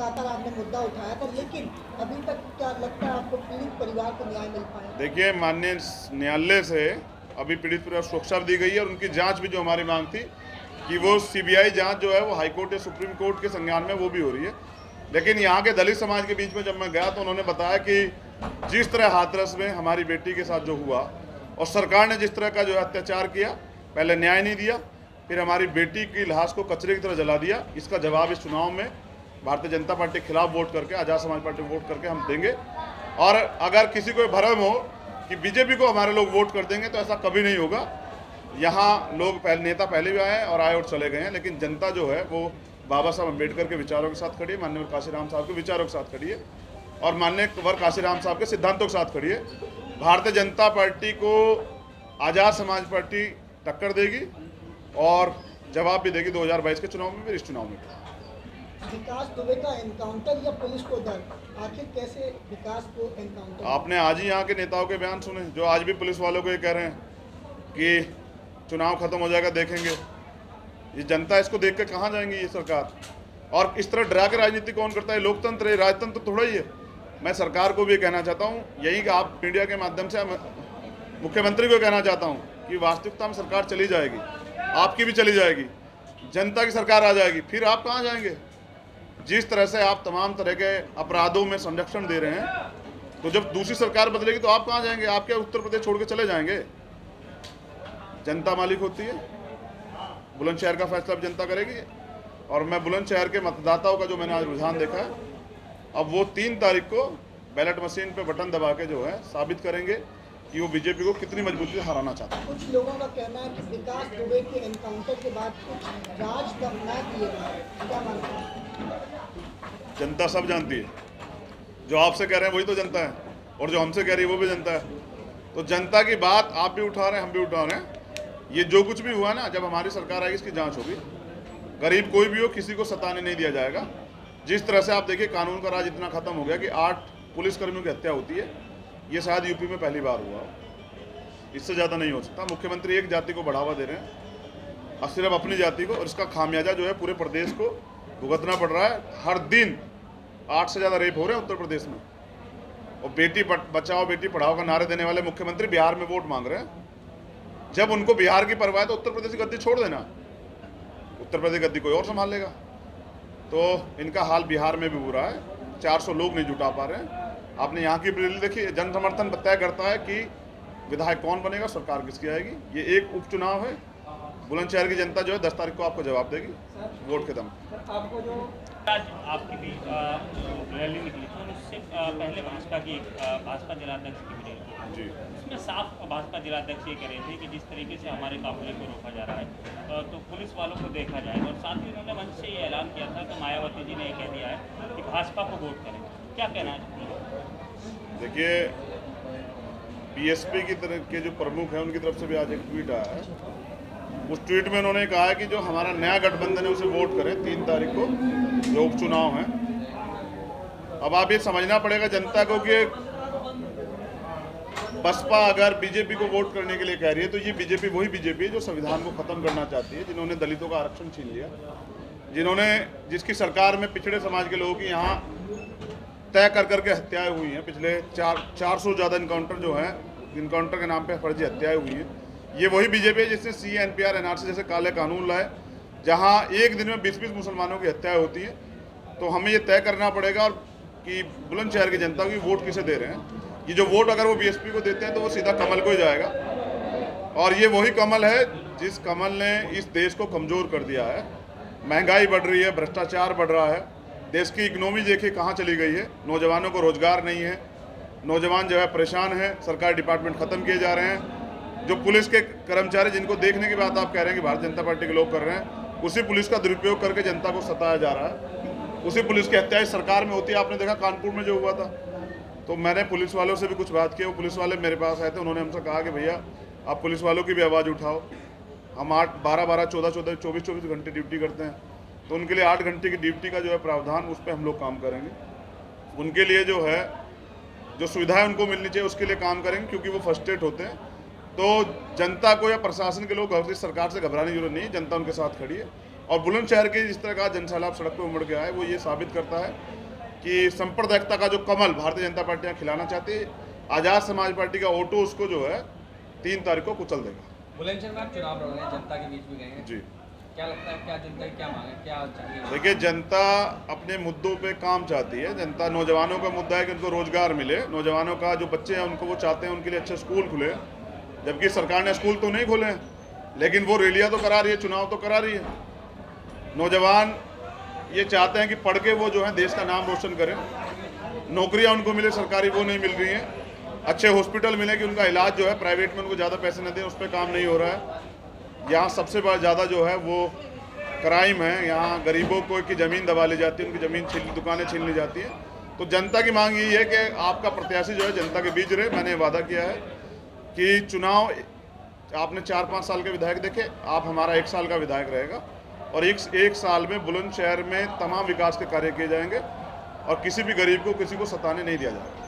लगातार आपने मुद्दा उठाया था, लेकिन अभी तक क्या लगता है आपको पीड़ित परिवार को न्याय मिल पाया? देखिए, माननीय न्यायालय से अभी पीड़ित परिवार को सुरक्षा दी गई है और उनकी जांच भी, जो हमारी मांग थी कि वो सीबीआई जांच जो है वो हाईकोर्ट या सुप्रीम कोर्ट के संज्ञान में, वो भी हो रही है। लेकिन यहाँ के दलित समाज के बीच में जब मैं गया तो उन्होंने बताया कि जिस तरह हाथरस में हमारी बेटी के साथ जो हुआ और सरकार ने जिस तरह का जो है अत्याचार किया, पहले न्याय नहीं दिया, फिर हमारी बेटी की लाश को कचरे की तरह जला दिया, इसका जवाब इस चुनाव में भारतीय जनता पार्टी के खिलाफ वोट करके, आज़ाद समाज पार्टी वोट करके हम देंगे। और अगर किसी को भ्रम हो कि बीजेपी को हमारे लोग वोट कर देंगे, तो ऐसा कभी नहीं होगा। यहाँ लोग नेता पहले भी आए और आए और चले गए हैं, लेकिन जनता जो है वो बाबा साहब अम्बेडकर के विचारों के साथ खड़ी है, माननीय काशीराम साहब के विचारों के साथ खड़ी है और माननीय काशीराम साहब के सिद्धांतों के साथ खड़ी है। भारतीय जनता पार्टी को आज़ाद समाज पार्टी टक्कर देगी और जवाब भी देगी 2022 के चुनाव में भी, इस चुनाव में भी। विकास दुबे का एनकाउंटर या पुलिस को दर्द, आखिर कैसे विकास को एनकाउंटर? आपने आज ही यहाँ के नेताओं के बयान सुने, जो आज भी पुलिस वालों को ये कह रहे हैं कि चुनाव खत्म हो जाएगा, देखेंगे। ये जनता इसको देख के कहाँ जाएंगी ये सरकार? और इस तरह डरा के राजनीति कौन करता है? लोकतंत्र है, राजतंत्र थोड़ा ही है। मैं सरकार को भी कहना चाहता हूँ, यही कि आप मीडिया के माध्यम से मुख्यमंत्री को कहना चाहता हूँ कि वास्तविकता में सरकार चली जाएगी, आपकी भी चली जाएगी, जनता की सरकार आ जाएगी, फिर आप कहाँ जाएंगे? जिस तरह से आप तमाम तरह के अपराधों में संरक्षण दे रहे हैं, तो जब दूसरी सरकार बदलेगी तो आप कहाँ जाएंगे? आप क्या उत्तर प्रदेश छोड़ के चले जाएंगे? जनता मालिक होती है, बुलंदशहर का फैसला अब जनता करेगी। और मैं बुलंदशहर के मतदाताओं का जो मैंने आज रुझान देखा है, अब वो 3 तारीख को बैलेट मशीन पे बटन दबा के जो है साबित करेंगे कि वो बीजेपी को कितनी मजबूती से हराना चाहता है। कुछ लोगों का कहना है कि विकास दुबे के एनकाउंटर के बाद कुछ जांच तक न किए गए, क्या मानते हैं? जनता सब जानती है, जो आपसे कह रहे हैं वही तो जनता है, और जो हमसे कह रही है वो भी जनता है। तो जनता की बात आप भी उठा रहे हैं, हम भी उठा रहे हैं। ये जो कुछ भी हुआ ना, जब हमारी सरकार आएगी इसकी जांच होगी। गरीब कोई भी हो, किसी को सताने नहीं दिया जाएगा। जिस तरह से आप देखिए, कानून का राज इतना खत्म हो गया कि 8 पुलिसकर्मियों की हत्या होती है, ये शायद यूपी में पहली बार हुआ, इससे ज़्यादा नहीं हो सकता। मुख्यमंत्री एक जाति को बढ़ावा दे रहे हैं और सिर्फ अपनी जाति को, और इसका खामियाजा जो है पूरे प्रदेश को भुगतना पड़ रहा है। हर दिन 8 से ज़्यादा रेप हो रहे हैं उत्तर प्रदेश में, और बेटी बचाओ बेटी पढ़ाओ का नारे देने वाले मुख्यमंत्री बिहार में वोट मांग रहे हैं। जब उनको बिहार की परवाह है तो उत्तर प्रदेश की गद्दी छोड़ देना, उत्तर प्रदेश गद्दी कोई और संभाल लेगा। तो इनका हाल बिहार में भी बुरा है, 400 लोग नहीं जुटा पा रहे हैं। आपने यहाँ की रैली देखी, जन समर्थन तय करता है कि विधायक कौन बनेगा, सरकार किसकी आएगी। ये एक उपचुनाव है, बुलंदशहर की जनता जो है 10 तारीख को आपको जवाब देगी वोट के दम। आपको जो आज आपकी भी रैली निकली थी, उससे पहले भाजपा जिलाध्यक्ष की भी रैली जी, उसमें साफ भाजपा जिलाध्यक्ष ये कह रहे थे कि जिस तरीके से हमारे काफिले को रोका जा रहा है तो पुलिस वालों को देखा जाए, और साथ ही उन्होंने मंच से ये ऐलान किया था कि मायावती जी ने ये कह दिया है कि भाजपा को वोट करें। क्या कहना है? देखिए, बीएसपी की तरफ के जो प्रमुख हैं उनकी तरफ से भी आज एक ट्वीट आया है। उस ट्वीट में उन्होंने कहा है कि जो हमारा नया गठबंधन है उसे वोट करें 3 तारीख को, जो उपचुनाव है। अब आप ये समझना पड़ेगा जनता को कि बसपा अगर बीजेपी को वोट करने के लिए कह रही है, तो ये बीजेपी वही बीजेपी है जो संविधान को खत्म करना चाहती है, जिन्होंने दलितों का आरक्षण छीन लिया, जिसकी सरकार में पिछड़े समाज के लोगों की यहाँ तय कर करके हत्याएं हुई हैं। पिछले 400 ज़्यादा इनकाउंटर जो हैं, इनकाउंटर के नाम पे फर्जी हत्याएं हुई हैं। ये वही बीजेपी है जिसने CA NPR NRC जैसे काले कानून लाए, जहाँ एक दिन में 20-20 मुसलमानों की हत्याएं होती हैं। तो हमें ये तय करना पड़ेगा और कि बुलंदशहर की जनता की वोट किसे दे रहे हैं। ये जो वोट अगर वो BSP को देते हैं तो वो सीधा कमल को ही जाएगा, और ये वही कमल है जिस कमल ने इस देश को कमज़ोर कर दिया है। महंगाई बढ़ रही है, भ्रष्टाचार बढ़ रहा है, देश की इकनॉमी देखिए कहाँ चली गई है, नौजवानों को रोजगार नहीं है, नौजवान जो है परेशान है, सरकारी डिपार्टमेंट ख़त्म किए जा रहे हैं। जो पुलिस के कर्मचारी जिनको देखने की बात आप कह रहे हैं कि भारतीय जनता पार्टी के लोग कर रहे हैं, उसी पुलिस का दुरुपयोग करके जनता को सताया जा रहा है। उसी पुलिस की हत्या इस सरकार में होती है। आपने देखा कानपुर में जो हुआ था, तो मैंने पुलिस वालों से भी कुछ बात की। वो पुलिस वाले मेरे पास आए थे, उन्होंने हमसे कहा कि भैया आप पुलिस वालों की भी आवाज़ उठाओ, हम 8-12-12, 14-14, 24-24 घंटे ड्यूटी करते हैं, तो उनके लिए 8 घंटे की ड्यूटी का जो है प्रावधान, उस पर हम लोग काम करेंगे। उनके लिए जो है जो सुविधाएं उनको मिलनी चाहिए उसके लिए काम करेंगे, क्योंकि वो फर्स्टेट होते हैं। तो जनता को या प्रशासन के लोग इस सरकार से घबराने की जरूरत नहीं, जनता उनके साथ खड़ी है। और बुलंदशहर के जिस तरह का जनसैलाब सड़क पर उमड़ गया है वो ये साबित करता है कि सांप्रदायिकता का जो कमल भारतीय जनता पार्टी यहाँ खिलाना चाहती है, आज़ाद समाज पार्टी का ऑटो उसको जो है 3 तारीख को कुचल देगा। बुलंदशहर में आप चुनाव लड़ रहे हैं, जनता के बीच में गए हैं, जी, क्या लगता है, क्या जनता की क्या मांग है, क्या चाहिए? देखिए, जनता अपने मुद्दों पे काम चाहती है। जनता, नौजवानों का मुद्दा है कि उनको रोजगार मिले, नौजवानों का जो बच्चे हैं उनको वो चाहते हैं उनके लिए अच्छे स्कूल खुले, जबकि सरकार ने स्कूल तो नहीं खोले हैं, लेकिन वो रैलियां तो करा रही है, चुनाव तो करा रही है। नौजवान ये चाहते हैं कि पढ़ के वो जो है देश का नाम रोशन करें, नौकरियां उनको मिले सरकारी, वो नहीं मिल रही हैं, अच्छे हॉस्पिटल मिले कि उनका इलाज जो है प्राइवेट में उनको ज़्यादा पैसे न दें, उस पर काम नहीं हो रहा है। यहाँ सबसे ज़्यादा जो है वो क्राइम है, यहाँ गरीबों को की ज़मीन दबा ली जाती है, उनकी ज़मीन दुकानें छीन ली जाती है। तो जनता की मांग यही है कि आपका प्रत्याशी जो है जनता के बीच रहे। मैंने वादा किया है कि चुनाव, आपने 4-5 साल के विधायक देखे, आप हमारा 1 साल का विधायक रहेगा और एक साल में बुलंदशहर में तमाम विकास के कार्य किए जाएंगे और किसी भी गरीब को, किसी को सताने नहीं दिया जाएगा।